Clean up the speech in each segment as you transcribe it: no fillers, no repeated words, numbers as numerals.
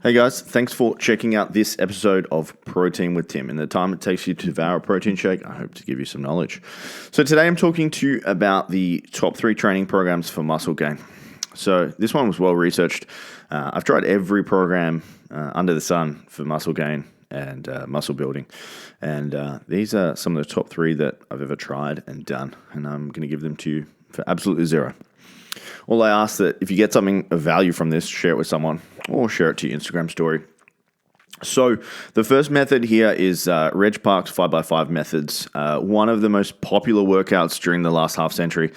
Hey guys, thanks for checking out this episode of Protein with Tim. In the time it takes you to devour a protein shake, I hope to give you some knowledge. So today I'm talking to you about the top 3 training programs for muscle gain. So this one was well researched. I've tried every program under the sun for muscle gain and muscle building. And these are some of the top 3 that I've ever tried and done. And I'm going to give them to you for absolutely zero. All I ask that if you get something of value from this, share it with someone or share it to your Instagram story. So the first method here is Reg Park's 5x5 methods. One of the most popular workouts during the last half century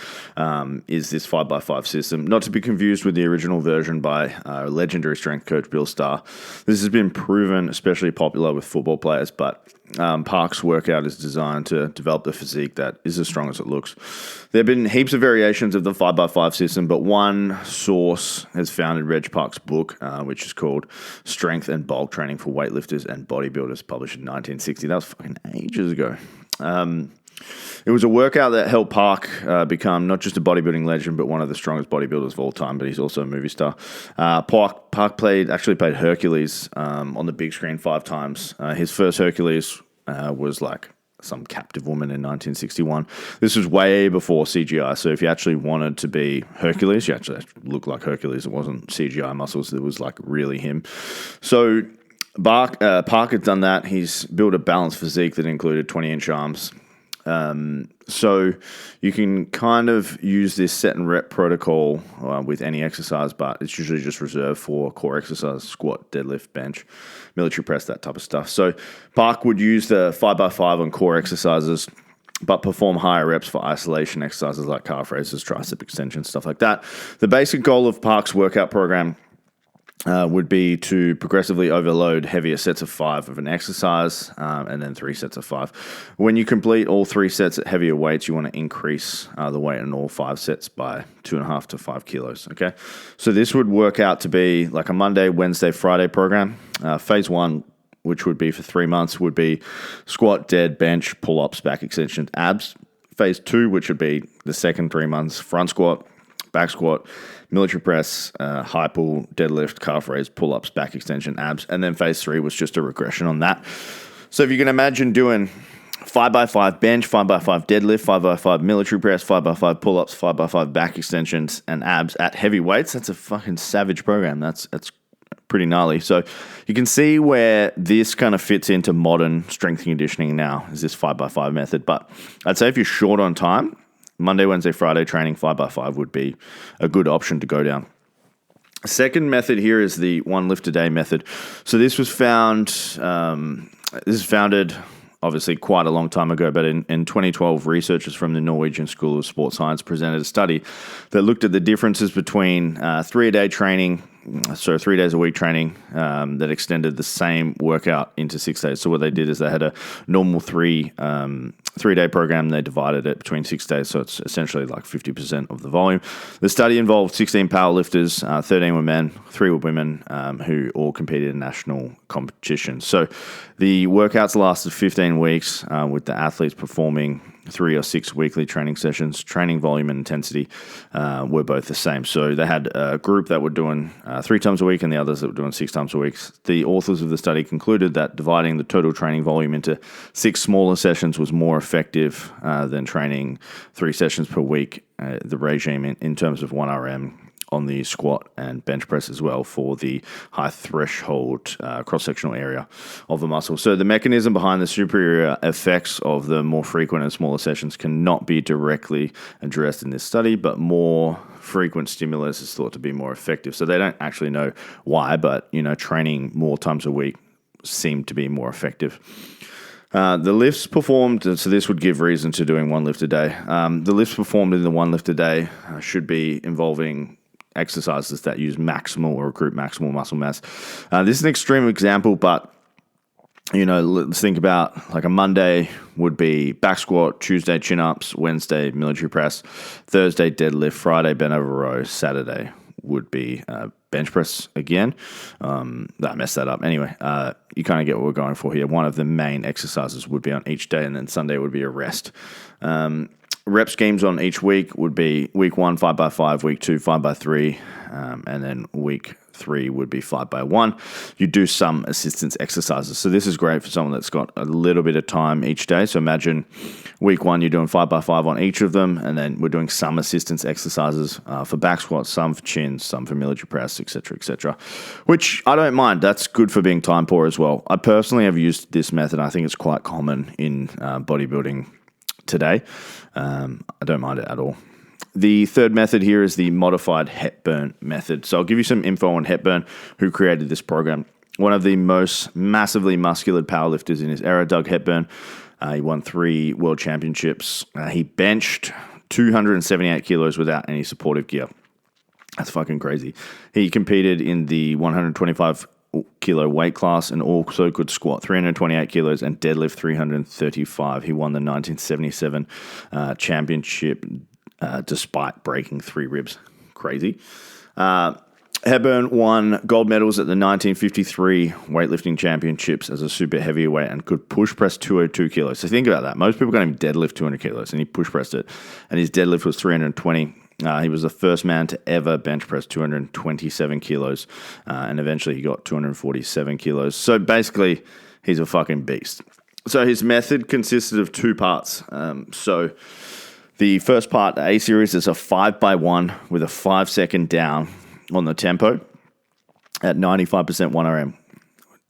is this 5x5 system, not to be confused with the original version by legendary strength coach Bill Starr. This has been proven especially popular with football players, but Park's workout is designed to develop the physique that is as strong as it looks. There have been heaps of variations of the 5x5 system, but one source has founded Reg Park's book, which is called Strength and Bulk Training for Weightlifters and Bodybuilders, published in 1960. That was fucking ages ago. It was a workout that helped Park become not just a bodybuilding legend, but one of the strongest bodybuilders of all time, but he's also a movie star. Park actually played Hercules on the big screen 5 times. His first Hercules was like some captive woman in 1961. This was way before CGI, so if you actually wanted to be Hercules, you actually looked like Hercules. It wasn't CGI muscles. It was like really him. So Park had done that. He's built a balanced physique that included 20-inch arms. So you can kind of use this set and rep protocol with any exercise, but it's usually just reserved for core exercise, squat, deadlift, bench, military press, that type of stuff. So Park would use the 5x5 on core exercises, but perform higher reps for isolation exercises like calf raises, tricep extensions, stuff like that. The basic goal of Park's workout program would be to progressively overload heavier sets of 5 of an exercise and then 3 sets of 5. When you complete all 3 sets at heavier weights, you want to increase the weight in all 5 sets by 2.5 to 5 kilos, okay? So this would work out to be like a Monday, Wednesday, Friday program. Phase 1, which would be for 3 months, would be squat, dead, bench, pull-ups, back extensions, abs. Phase 2, which would be the second 3 months, front squat, back squat, military press, high pull, deadlift, calf raise, pull-ups, back extension, abs. And then phase 3 was just a regression on that. So if you can imagine doing 5x5 bench, 5x5 deadlift, 5x5 military press, 5x5 pull-ups, 5x5 back extensions, and abs at heavy weights, that's a fucking savage program. That's pretty gnarly. So you can see where this kind of fits into modern strength conditioning now, is this 5x5 method. But I'd say if you're short on time, Monday, Wednesday, Friday training 5x5 would be a good option to go down. Second method here is the 1 lift a day method. So this was founded obviously quite a long time ago, but in 2012, researchers from the Norwegian School of Sports Science presented a study that looked at the differences between 3-a-day training, so 3 days a week training that extended the same workout into 6 days. So what they did is they had a normal 3-day program. They divided it between 6 days, so it's essentially like 50% of the volume. The study involved 16 powerlifters, 13 were men, 3 were women, who all competed in national competitions. So the workouts lasted 15 weeks, with the athletes performing 3 or 6 weekly training sessions. Training volume and intensity were both the same. So they had a group that were doing 3 times a week and the others that were doing 6 times a week. The authors of the study concluded that dividing the total training volume into 6 smaller sessions was more effective than training 3 sessions per week, the regime in terms of 1 RM on the squat and bench press as well for the high threshold cross-sectional area of the muscle. So the mechanism behind the superior effects of the more frequent and smaller sessions cannot be directly addressed in this study, but more frequent stimulus is thought to be more effective. So they don't actually know why, but training more times a week seemed to be more effective. The lifts performed, so this would give reason to doing 1 lift a day. The lifts performed in the 1 lift a day should be involving exercises that use maximal or recruit maximal muscle mass. This is an extreme example, but let's think about like a Monday would be back squat, Tuesday chin-ups, Wednesday military press, Thursday deadlift, Friday bent over row, Saturday would be bench press again. I messed that up. Anyway, you kind of get what we're going for here. One of the main exercises would be on each day, and then Sunday would be a rest. Rep schemes on each week would be week 1, 5x5, week 2, 5x3, and then week 3 would be 5x1. You do some assistance exercises. So this is great for someone that's got a little bit of time each day. So imagine week 1, you're doing 5x5 on each of them, and then we're doing some assistance exercises for back squats, some for chins, some for military press, etc., which I don't mind. That's good for being time poor as well. I personally have used this method. I think it's quite common in bodybuilding today. I don't mind it at all. The third method here is the modified Hepburn method. So I'll give you some info on Hepburn, who created this program. One of the most massively muscular powerlifters in his era, Doug Hepburn. He won 3 world championships. He benched 278 kilos without any supportive gear. That's fucking crazy. He competed in the 125 kilo weight class and also could squat 328 kilos and deadlift 335. He won the 1977 championship despite breaking 3 ribs. Crazy. Hepburn won gold medals at the 1953 weightlifting championships as a super heavyweight and could push press 202 kilos. So think about that. Most people can't even deadlift 200 kilos, and he push pressed it. And his deadlift was 320. He was the first man to ever bench press 227 kilos, and eventually he got 247 kilos. So basically, he's a fucking beast. So his method consisted of 2 parts. So the first part, the A series, is a 5x1 with a 5-second down on the tempo at 95% 1RM.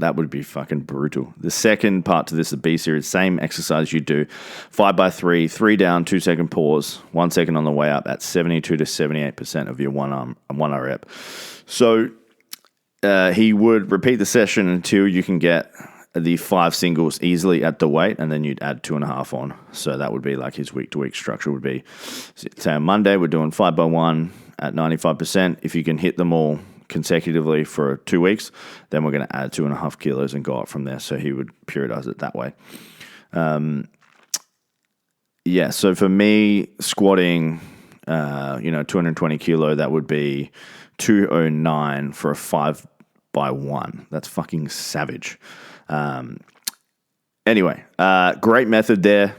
That would be fucking brutal. The second part to this, the B series, same exercise you do. 5x3, 3 down, 2-second pause, 1 second on the way up at 72 to 78% of your one rep. So he would repeat the session until you can get the 5 singles easily at the weight, and then you'd add 2.5 on. So that would be like his week-to-week structure would be, say on Monday, we're doing 5x1 at 95%. If you can hit them all consecutively for 2 weeks, then we're going to add 2.5 kilos and go up from there. So he would periodize it that way. So for me, squatting, 220 kilo, that would be 209 for a 5x1. That's fucking savage. Great method there.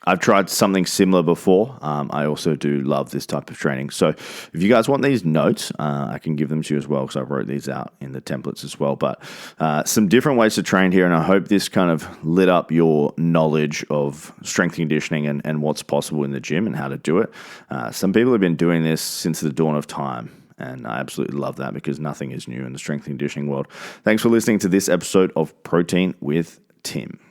I've tried something similar before. I also do love this type of training. So if you guys want these notes, I can give them to you as well, because I wrote these out in the templates as well. But some different ways to train here, and I hope this kind of lit up your knowledge of strength conditioning and what's possible in the gym and how to do it. Some people have been doing this since the dawn of time, and I absolutely love that, because nothing is new in the strength conditioning world. Thanks for listening to this episode of Protein with Tim.